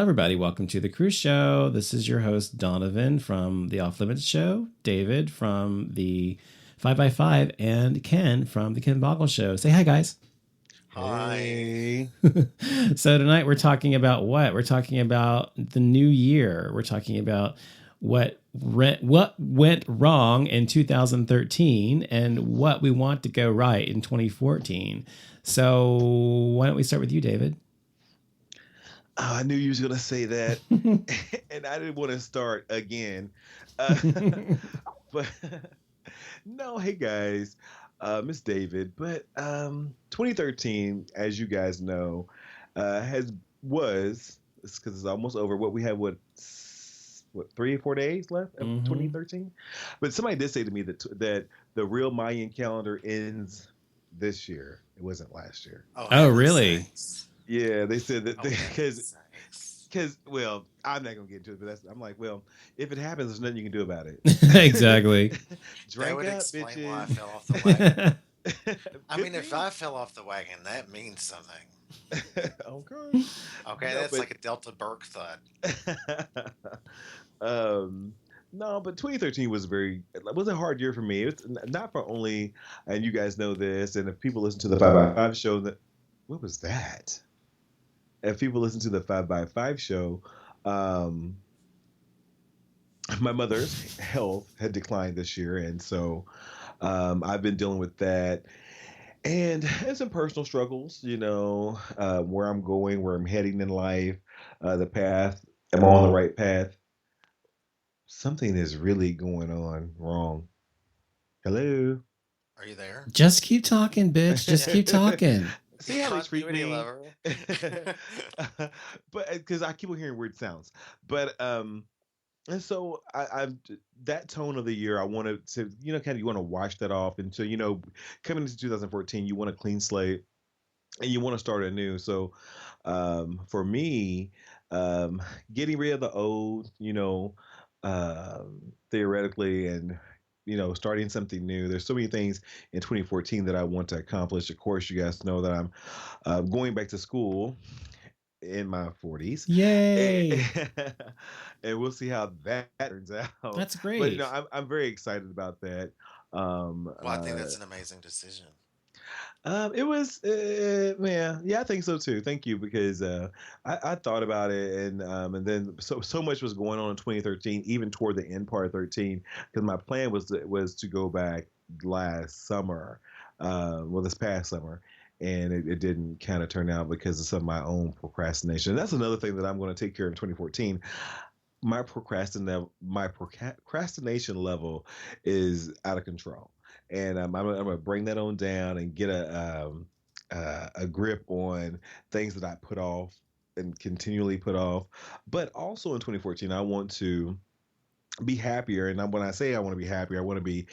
everybody. Welcome to the Cruise Show. This is your host, Donovan from the Off Limits Show, David from the 5x5, and Ken from the Ken Boggle Show. Say hi, guys. Hi. So tonight we're talking about what? We're talking about the new year. We're talking about what went wrong in 2013 and what we want to go right in 2014. So why don't we start with you, David? Oh, I knew you was going to say that, and I didn't want to start again. But no, hey guys, Miss David. But 2013, as you guys know, because it's almost over. What we have, what 3 or 4 days left of 2013. But somebody did say to me that the real Mayan calendar ends this year. It wasn't last year. Oh really? Yeah, they said that because well, I'm not gonna get into it, but I'm like, well, if it happens, there's nothing you can do about it. Exactly. That would explain why I fell off the wagon. I mean, if I fell off the wagon, that means something. Okay. Okay, that's like a Delta Burke thought. No, but 2013 was a hard year for me. It's not for only, and you guys know this, and if people listen to the 5x5 show, what was that? If people listen to the 5x5 show, my mother's health had declined this year, and so I've been dealing with that. And some personal struggles, where I'm going, where I'm heading in life, the path. Am I on the right path? Something is really going on wrong. Hello? Are you there? Just keep talking, bitch. Just keep talking. See how they treat me? Lover. But because I keep on hearing weird sounds. But and so I've that tone of the year, I wanted to, kind of, you want to wash that off. And so, coming into 2014, you want a clean slate and you want to start anew. So for me, getting rid of the old, theoretically, and starting something new. There's so many things in 2014 that I want to accomplish. Of course, you guys know that I'm going back to school in my 40s. Yay! And we'll see how that turns out. That's great. But I'm very excited about that. Well, I think that's an amazing decision. It was, man, yeah, I think so too. Thank you, because I thought about it, and then so much was going on in 2013, even toward the end part of 13, because my plan was to go back last summer, this past summer, and it didn't kind of turn out because of some of my own procrastination. And that's another thing that I'm going to take care of in 2014. My procrastination level is out of control. And I'm gonna bring that on down and get a grip on things that I put off and continually put off. But also in 2014, I want to be happier. And when I say I want to be happier, I want to be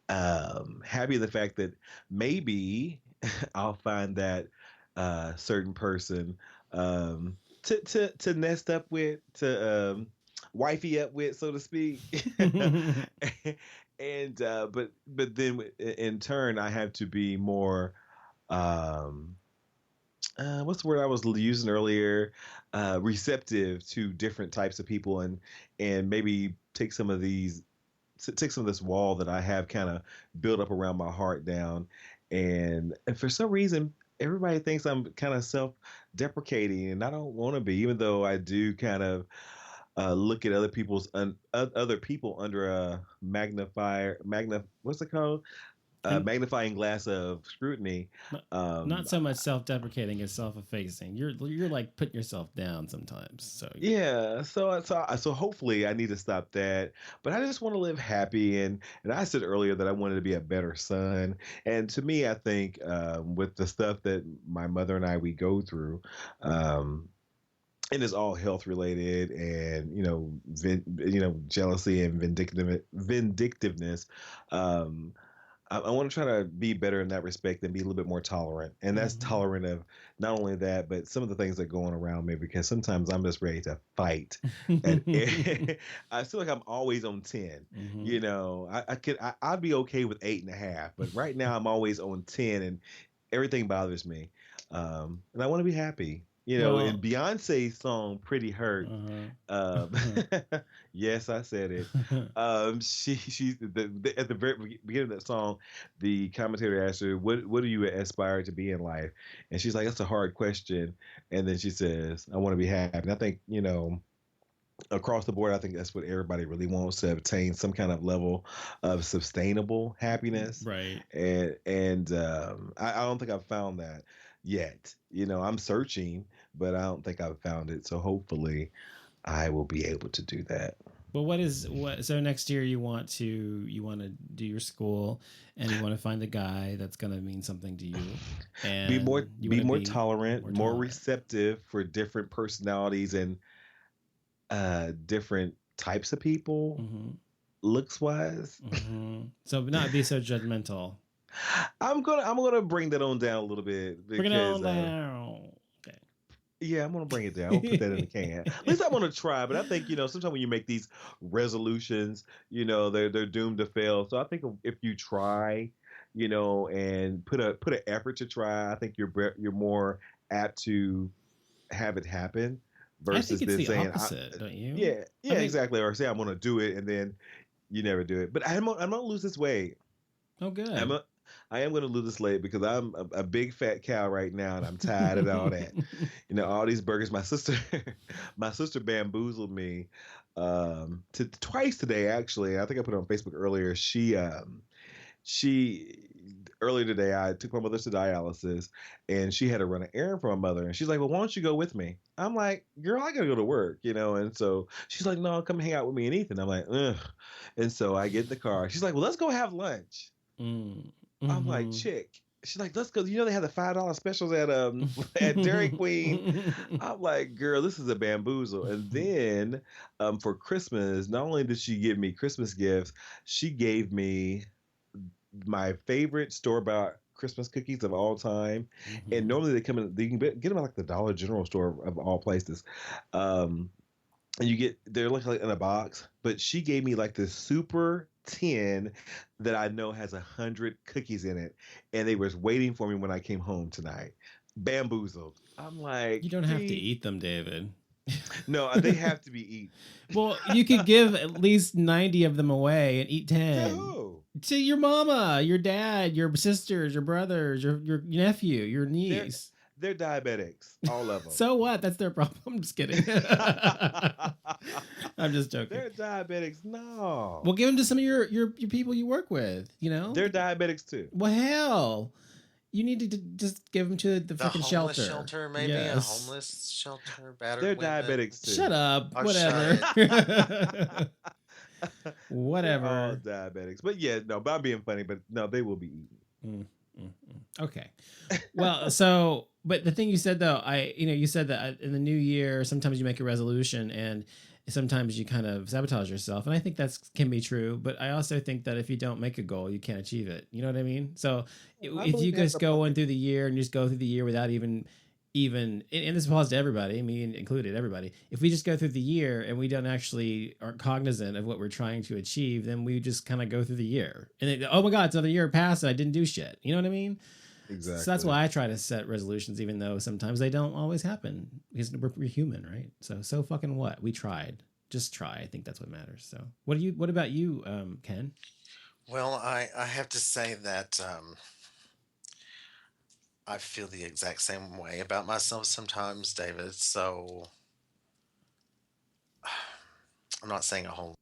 happy of the fact that maybe I'll find that certain person to nest up with, to wifey up with, so to speak. And but then in turn, I have to be more what's the word I was using earlier, receptive to different types of people, and maybe take some of this wall that I have kind of built up around my heart down. And for some reason, everybody thinks I'm kind of self-deprecating, and I don't want to be, even though I do kind of look at other people under a what's it called? Magnifying glass of scrutiny. Not so much self-deprecating as self-effacing. You're like putting yourself down sometimes. So yeah. So hopefully I need to stop that. But I just want to live happy, and I said earlier that I wanted to be a better son. And to me, I think with the stuff that my mother and we go through. And it's all health related, and jealousy and vindictiveness. I want to try to be better in that respect and be a little bit more tolerant, and that's tolerant of not only that, but some of the things that go on around me, because sometimes I'm just ready to fight. And I feel like I'm always on 10. I'd be okay with 8.5, but right now I'm always on 10, and everything bothers me. And I want to be happy. In Well, Beyonce's song "Pretty Hurt," um, uh-huh. yes, I said it. At the very beginning of that song, the commentator asked her, "What do you aspire to be in life?" And she's like, "That's a hard question." And then she says, "I want to be happy." And I think across the board, I think that's what everybody really wants to obtain some kind of level of sustainable happiness. Right. I don't think I've found that yet. I'm searching, but I don't think I've found it. So hopefully, I will be able to do that. Well, what? So next year you want to do your school, and you want to find a guy that's gonna mean something to you, Be more and you be want to more be tolerant, more more tolerant. receptive for different personalities and different types of people, Mm-hmm. looks wise. Mm-hmm. So not be so judgmental. I'm gonna bring that on down a little bit Bring it because on down. Okay. yeah, I'm gonna bring it down. I'll put that in the can. At least I want to try, but I think sometimes when you make these resolutions, they're doomed to fail. So I think if you try, and put an effort to try, I think you're more apt to have it happen I think versus it's than the saying, opposite, don't you? yeah, I yeah, think. exactly, or say I'm gonna do it and then you never do it. But I'm gonna lose this weight. Oh, I'm good. a, I am gonna lose this weight because I'm a big fat cow right now and I'm tired of all that. All these burgers. My sister, my sister bamboozled me twice today. Actually, I think I put it on Facebook earlier. She earlier today I took my mother to dialysis and she had to run an errand for my mother and she's like, well, why don't you go with me? I'm like, girl, I gotta go to work, and so she's like, no, come hang out with me and Ethan. I'm like, ugh. And so I get in the car. She's like, well, let's go have lunch. Mm. I'm like, Mm-hmm. chick. She's like, let's go. They have the $5 specials at at Dairy Queen. I'm like, girl, this is a bamboozle. And then for Christmas, not only did she give me Christmas gifts, she gave me my favorite store bought Christmas cookies of all time. And Mm-hmm. normally they come in, you can get them at like the Dollar General store of all places. Um, and they're like in a box, but she gave me like this super tin that I know has 100 cookies in it, and they was waiting for me when I came home tonight. Bamboozled. I'm You like, don't have to gee, eat them, David. no, they have to be eaten. Well, you could give at least 90 of them away and eat 10 No, to your mama, your dad, your sisters, your brothers, your nephew, your they're niece. they're diabetics, all of them. So what? That's their problem. I'm just kidding. I'm just joking. They're diabetics. No, Well, give them to some of your people you work with. they're diabetics too. Well, hell, you need to just give them to the The freaking homeless shelter. shelter, maybe a Yes. homeless shelter, battered They're women. diabetics Shut too. up. Oh, shut it. Whatever. They're all Whatever. diabetics. But yeah, no, but I'm being funny, but no, they will be eaten. Mm, mm, mm. Okay. Well, but the thing you said though, you said that in the new year, sometimes you make a resolution and sometimes you kind of sabotage yourself. And I think that can be true. But I also think that if you don't make a goal, you can't achieve it. You know what I mean? So I if you believe you have just to go apply. on through the year and just go through the year without and this applies to everybody, me included, everybody. If we just go through the year and we don't actually aren't cognizant of what we're trying to achieve, then we just kind of go through the year and oh my God, it's another year passed and I didn't do shit. You know what I mean? So that's Exactly. why I try to set resolutions, even though sometimes they don't always happen because we're human, right? So fucking what? We tried. Just try. I think that's what matters. So what about you, Ken? Well, I have to say that I feel the exact same way about myself sometimes, David. So I'm not saying a whole.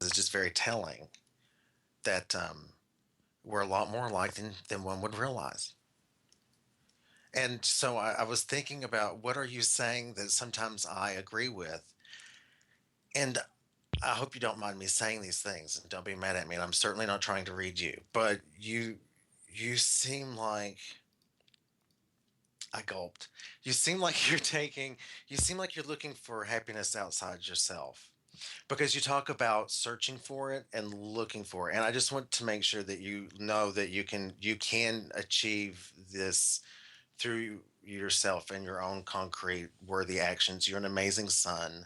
It's just very telling that we're a lot more alike than one would realize. And so I was thinking about what are you saying that sometimes I agree with, and I hope you don't mind me saying these things, and don't be mad at me. And I'm certainly not trying to read you, but you seem like I gulped. You seem like you seem like you're looking for happiness outside yourself because you talk about searching for it and looking for it. And I just want to make sure that you know that you can achieve this through yourself and your own concrete worthy actions. You're an amazing son.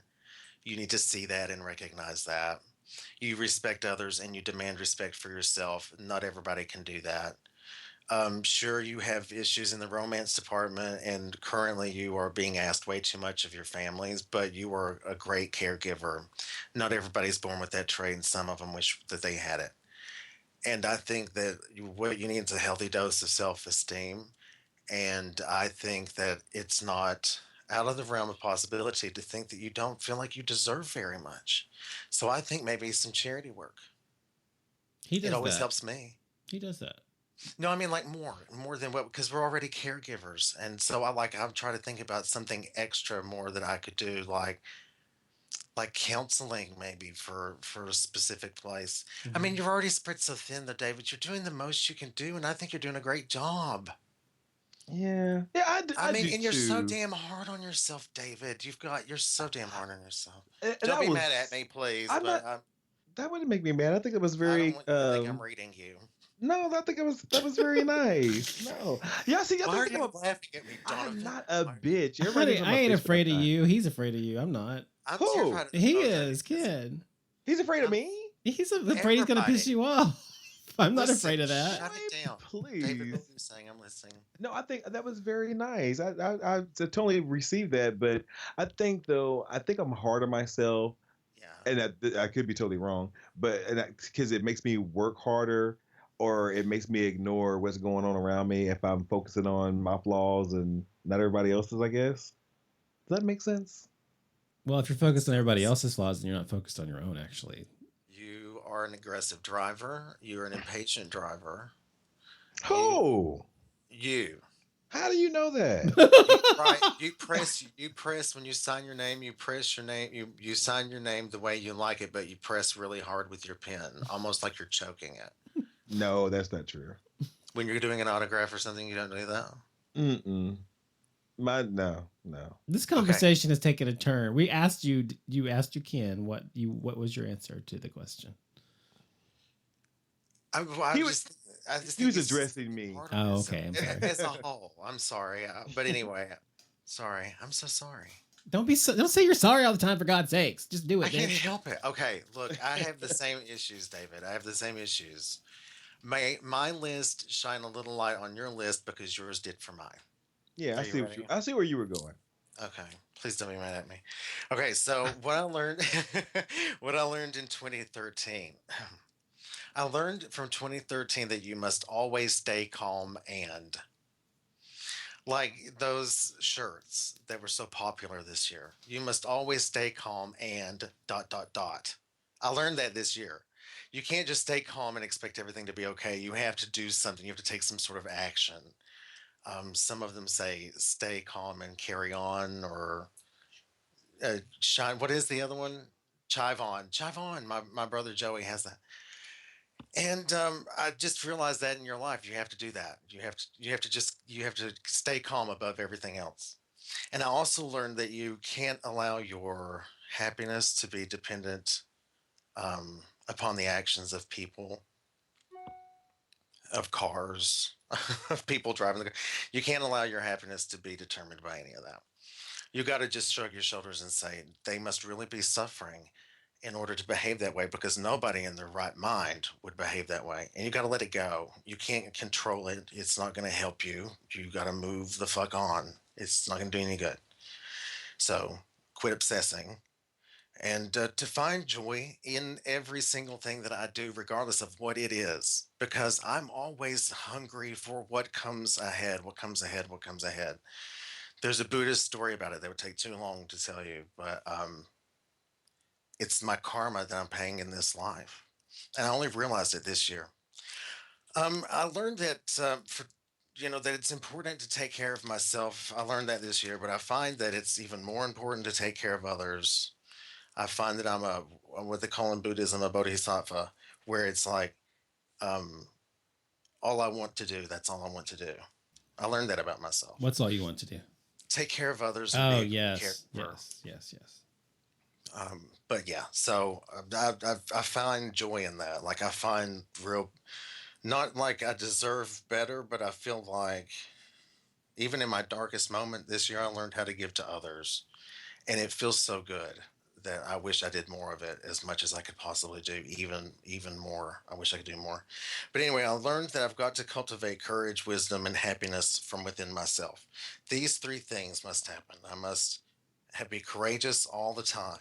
You need to see that and recognize that. You respect others and you demand respect for yourself. Not everybody can do that. Sure, you have issues in the romance department, and currently you are being asked way too much of your families, but you are a great caregiver. Not everybody's born with that trait, and some of them wish that they had it. And I think that what you need is a healthy dose of self esteem. And I think that it's not out of the realm of possibility to think that you don't feel like you deserve very much. So I think maybe some charity work. He It does always that. helps me. He does that. No, I mean like more than what, because we're already caregivers, and so I'm trying to think about something extra more that I could do, like counseling maybe for a specific place. I mean, Mhm. you're already spread so thin, though, David. You're doing the most you can do, and I think you're doing a great job. Yeah, yeah, I I mean, do and you're so too. damn hard on yourself, David. You're so damn hard on yourself. And Don't that be mad at was, me, please, I'm but not. That wouldn't make me mad. I think it was I don't very. want you to think I'm reading you. No, I think it was that was very nice. No, yeah. See, I Why are think you laughing at me, I'm Donovan? not a Why are you? bitch. Everybody Honey, thinks I'm I a ain't bitch, but I'm afraid of not. you. He's afraid of you. I'm not. I'm Who? terrified of them He both of you is, because kid. He's afraid of I'm me? He's afraid he's gonna piss everybody. you off. I'm not Listen, afraid of that. shut Boy, it down, David. What please. were you saying? I'm listening. No, I think that was very nice. I totally received that, but I think though, I think I'm hard on myself, Yeah. and I could be totally wrong, but because it makes me work harder, or it makes me ignore what's going on around me if I'm focusing on my flaws and not everybody else's. I guess. Does that make sense? Well, if you're focused on everybody Sounds. else's flaws, then you're not focused on your own. Actually, You are an aggressive driver. You're an impatient driver. You, Oh, you. how do you know that? You right. You press when you sign your name. You press your name. You sign your name the way you like it, but you press really hard with your pen, almost like you're choking it. No, that's not true. When you're doing an autograph or something, you don't do that. Mm-mm. No, no. this Okay. conversation has taken a turn. We asked you. You asked you, Ken, what was your answer to the question? Well, I He was just I just he think was he's addressing being me. hard on Oh, yourself okay. I'm sorry. as a whole. I'm sorry, but anyway, sorry. I'm so sorry. Don't say you're sorry all the time, for God's sakes. Just do I it, can't dude. help it. Okay, look, I have the same issues, David. I have the same issues. My list shine a little light on your list because yours did for mine. Yeah, Are you ready? I see where you were going. Okay. Please don't be mad at me. Okay, so what I learned what I learned in 2013. I learned from 2013 that you must always stay calm, and like those shirts that were so popular this year. You must always stay calm and dot dot dot. I learned that this year. You can't just stay calm and expect everything to be okay. You have to do something. You have to take some sort of action. Some of them say stay calm and carry on, or shine. What is the other one? Chive on, chive on. My brother Joey has that, and I just realized that in your life you have to do that. You have to stay calm above everything else. And I also learned that you can't allow your happiness to be dependent upon the actions of people, of cars, of people driving the car. You can't allow your happiness to be determined by any of that. You got to just shrug your shoulders and say they must really be suffering in order to behave that way, because nobody in their right mind would behave that way. And you got to let it go. You can't control it. It's not going to help you. You got to move the fuck on. It's not going to do any good. So quit obsessing, and to find joy in every single thing that I do, regardless of what it is, because I'm always hungry for what comes ahead, what comes ahead, what comes ahead. There's a Buddhist story about it that would take too long to tell you, but it's my karma that I'm paying in this life. And I only realized it this year. I learned that that it's important to take care of myself. I learned that this year, but I find that it's even more important to take care of others. I find that what they call in Buddhism a bodhisattva, where it's like um, all I want to do, that's all I want to do. I learned that about myself. What's all you want to do? Take care of others and be Oh, a good yes, caregiver. yes, yes, yes. But yeah, so I find joy in that. Like I find real, not like I deserve better, but I feel like even in my darkest moment this year, I learned how to give to others, and it feels so good that I wish I did more of it as much as I could possibly do, even more. I wish I could do more. But anyway, I learned that I've got to cultivate courage, wisdom, and happiness from within myself. These three things must happen. I must be courageous all the time.